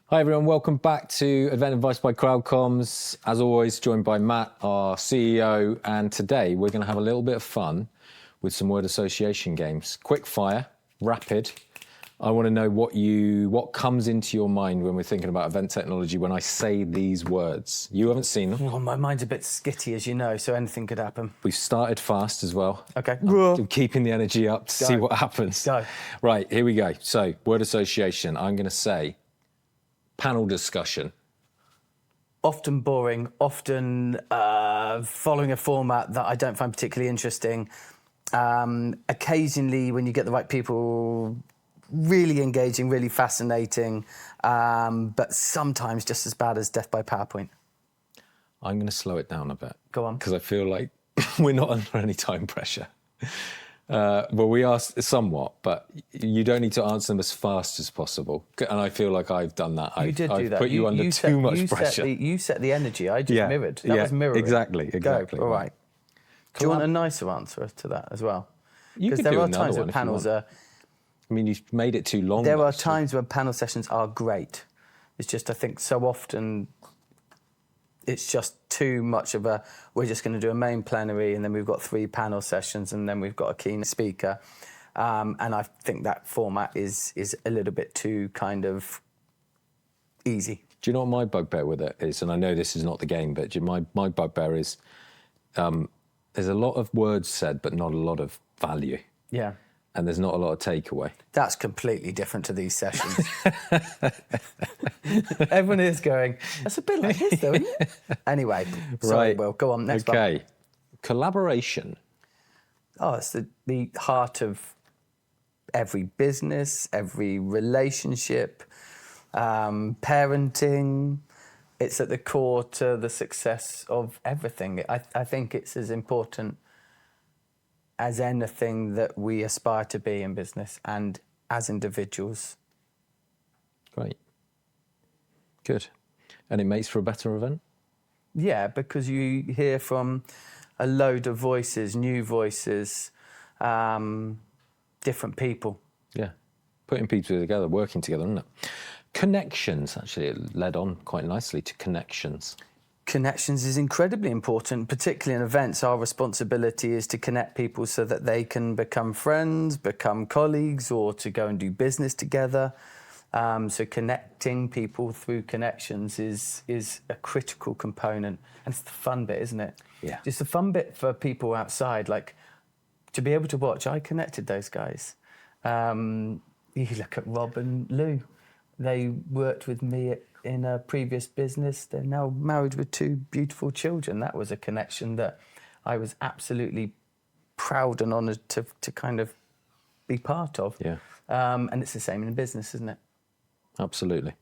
Hi everyone, welcome back to Event Advice by CrowdComms. As always, joined by Matt, our CEO, and today we're going to have a little bit of fun with some word association games. Quick fire, rapid. I want to know what comes into your mind when we're thinking about event technology when I say these words. You haven't seen them. Well, my mind's a bit skitty, as you know, so anything could happen. We've started fast as well. Okay. I'm keeping the energy up to see what happens. Go. Right, here we go. So, word association. I'm going to say panel discussion. Often boring, often following a format that I don't find particularly interesting. Occasionally, when you get the right people, really engaging, really fascinating, but sometimes just as bad as death by PowerPoint. I'm going to slow it down a bit. Go on. Because I feel like we're not under any time pressure. Well, we are somewhat, but you don't need to answer them as fast as possible. And I feel like I've done that. You did do I've that. put you under too much pressure. You set the energy. I just mirrored. That was mirroring. Exactly. Go. All right. Do you want a nicer answer to that as well? You could there do are another times one where if you panels want. are. I mean, you've made it too long. There are times when panel sessions are great. It's just, I think, so often it's just too much of a, we're just going to do a main plenary and then we've got 3 panel sessions and then we've got a keynote speaker. And I think that format is a little bit too kind of easy. Do you know what my bugbear with it is? And I know this is not the game, but my bugbear is there's a lot of words said, but not a lot of value. Yeah. And there's not a lot of takeaway. That's completely different to these sessions. Everyone is going, that's a bit like this though, isn't it? Anyway, sorry, Right. Will, go on, next one. Okay. Collaboration. Oh, it's the heart of every business, every relationship, parenting. It's at the core to the success of everything. I think it's as important as anything that we aspire to be in business and as individuals. Great. Good. And it makes for a better event? Yeah, because you hear from a load of voices, new voices, different people. Yeah. Putting people together, working together, isn't it? Connections, actually, it led on quite nicely to connections. Connections is incredibly important, particularly in events. Our responsibility is to connect people so that they can become friends, become colleagues, or to go and do business together. So connecting people through connections is a critical component. And it's the fun bit, isn't it? Yeah. Just the fun bit for people outside, like to be able to watch. I connected those guys. You look at Rob and Lou. They worked with me in a previous business. They're now married with 2 beautiful children. That was a connection that I was absolutely proud and honoured to kind of be part of. Yeah. And it's the same in business, isn't it? Absolutely.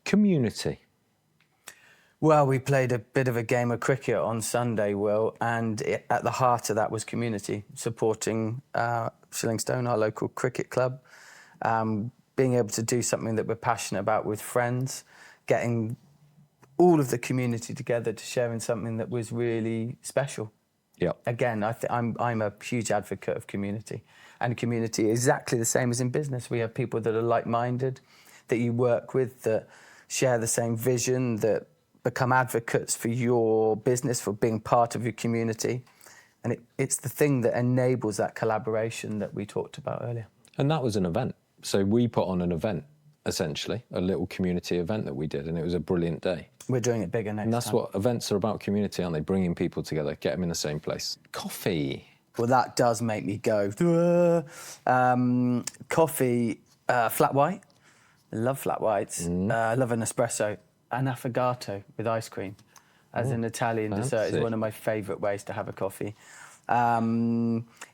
Community. Well, we played a bit of a game of cricket on Sunday, Will, and at the heart of that was community, supporting Shillingstone, our local cricket club, being able to do something that we're passionate about with friends, getting all of the community together to share in something that was really special. Yeah. Again, I'm a huge advocate of community, and community is exactly the same as in business. We have people that are like-minded, that you work with, that share the same vision, that become advocates for your business, for being part of your community. And it's the thing that enables that collaboration that we talked about earlier. And that was an event. So we put on an event, essentially, a little community event that we did, and it was a brilliant day. We're doing it bigger next time. And that's what events are about, community, aren't they? Bringing people together, get them in the same place. Coffee. Well, that does make me go. Coffee, flat white. I love flat whites. I love an espresso. An affogato with ice cream as an Italian dessert is one of my favourite ways to have a coffee.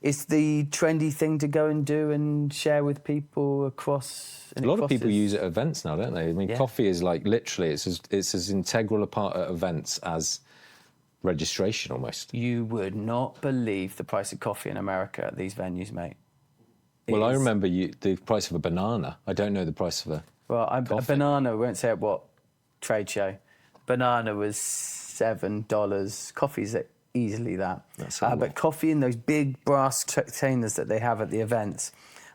It's the trendy thing to go and do and share with people across. A lot of people use it at events now, don't they? I mean, coffee is like literally, it's as integral a part at events as registration almost. You would not believe the price of coffee in America at these venues, mate. Well, I remember the price of a banana. I don't know the price of a coffee. A banana, we won't say at what trade show. Banana was $7. Coffee's easily that. That's a lot. But coffee in those big brass containers that they have at the events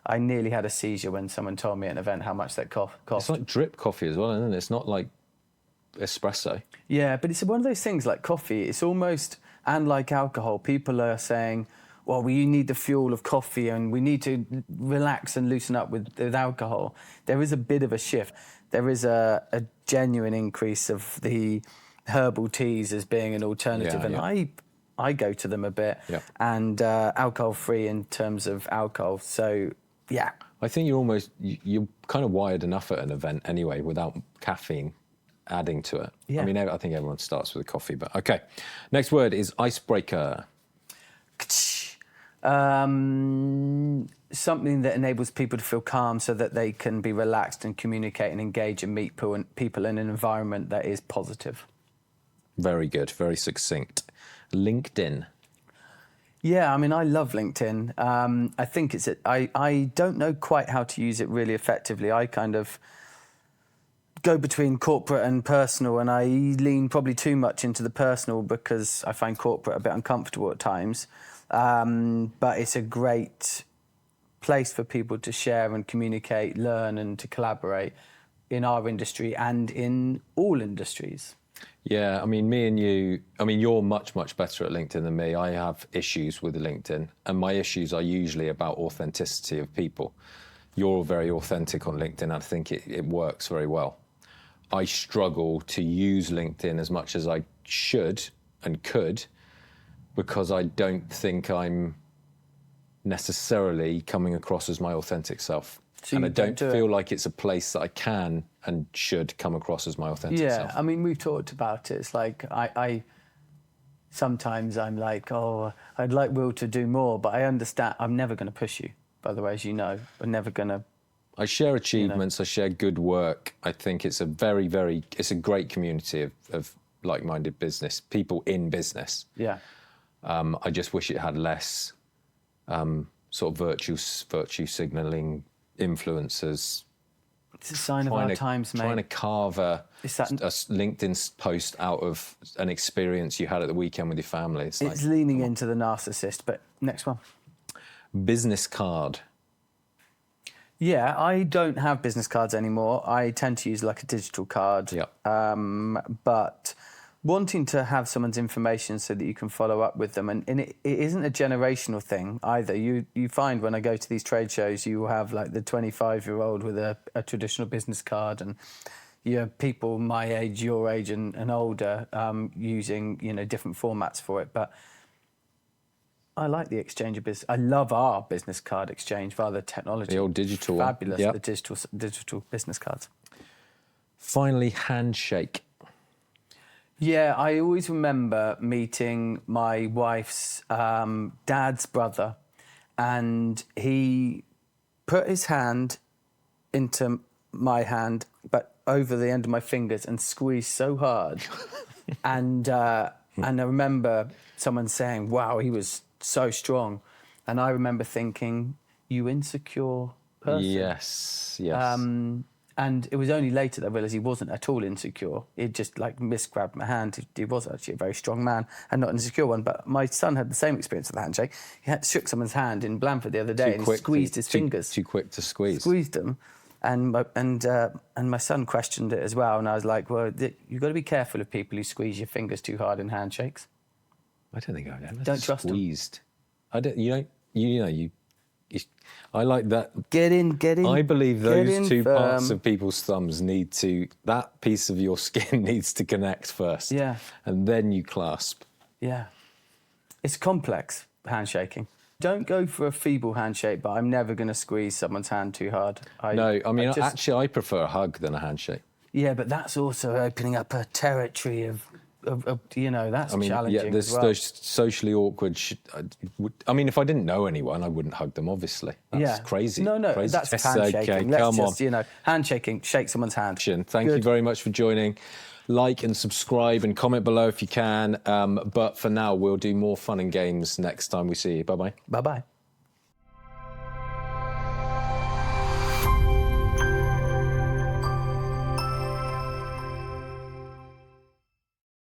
I nearly had a seizure when someone told me at an event how much that cost. It's like drip coffee as well, isn't it? It's not like espresso. Yeah, but it's one of those things like coffee. It's almost, and like alcohol, people are saying, well, we need the fuel of coffee and we need to relax and loosen up with alcohol. There is a bit of a shift. There is a genuine increase of the herbal teas as being an alternative. Yeah, and yeah. I go to them a bit. Yeah. And alcohol-free in terms of alcohol. So, yeah. I think you're kind of wired enough at an event anyway without caffeine adding to it. Yeah. I mean, I think everyone starts with a coffee, but okay. Next word is icebreaker. Something that enables people to feel calm so that they can be relaxed and communicate and engage and meet people in an environment that is positive. Very good, very succinct. LinkedIn. Yeah, I mean, I love LinkedIn. I think I don't know quite how to use it really effectively. I kind of go between corporate and personal, and I lean probably too much into the personal because I find corporate a bit uncomfortable at times. But it's a great place for people to share and communicate, learn and to collaborate in our industry and in all industries. Yeah, I mean, me and you, I mean, you're much, much better at LinkedIn than me. I have issues with LinkedIn, and my issues are usually about authenticity of people. You're very authentic on LinkedIn, and I think it works very well. I struggle to use LinkedIn as much as I should and could because I don't think I'm necessarily coming across as my authentic self. So and I you don't do feel it. like it's a place that I can and should come across as my authentic self. Yeah, I mean, we've talked about it. It's like I sometimes I'm like, oh, I'd like Will to do more, but I understand I'm never going to push you, by the way, as you know. I'm never going to. I share achievements, I share good work. I think it's a it's a great community of like-minded business, people in business. Yeah. I just wish it had less sort of virtue signalling influencers. It's a sign of our times, mate. Trying to carve a It's that- LinkedIn post out of an experience you had at the weekend with your family. It's like, leaning into the narcissist, but next one. business card. Yeah, I don't have business cards anymore. I tend to use like a digital card. Yeah. But wanting to have someone's information so that you can follow up with them, and it isn't a generational thing either. You find when I go to these trade shows, you will have like the 25-year-old with a traditional business card, and you have people my age, your age, and older using different formats for it. But I like the exchange of business. I love our business card exchange via the technology. The old digital one. Fabulous, Yep. the digital business cards. Finally, handshake. Yeah, I always remember meeting my wife's dad's brother, and he put his hand into my hand, but over the end of my fingers, and squeezed so hard. and I remember someone saying, wow, he was so strong. And I remember thinking, you insecure person. Yes, yes. And it was only later that I realised he wasn't at all insecure. He just like misgrabbed my hand. He was actually a very strong man and not an insecure one. But my son had the same experience with the handshake. He shook someone's hand in Blandford the other day and he squeezed his fingers. Too quick to squeeze. Squeezed them. And my son questioned it as well. And I was like, well, you've got to be careful of people who squeeze your fingers too hard in handshakes. I don't think I've ever Don't trust 'em. squeezed. I don't. I like that. Get in. I believe those in two firm. parts of people's thumbs that piece of your skin needs to connect first. Yeah. And then you clasp. Yeah. It's complex, handshaking. Don't go for a feeble handshake, but I'm never going to squeeze someone's hand too hard. Actually, I prefer a hug than a handshake. Yeah, but that's also opening up a territory of that's challenging Yeah, there's as well. those socially awkward. I mean, if I didn't know anyone, I wouldn't hug them. Obviously, that's crazy. No, crazy. that's Yes, handshaking. okay, Let's come just, on. handshaking, shake someone's hand. Thank you Good. very much for joining. Like and subscribe and comment below if you can. But for now, we'll do more fun and games next time we see you. Bye bye. Bye-bye.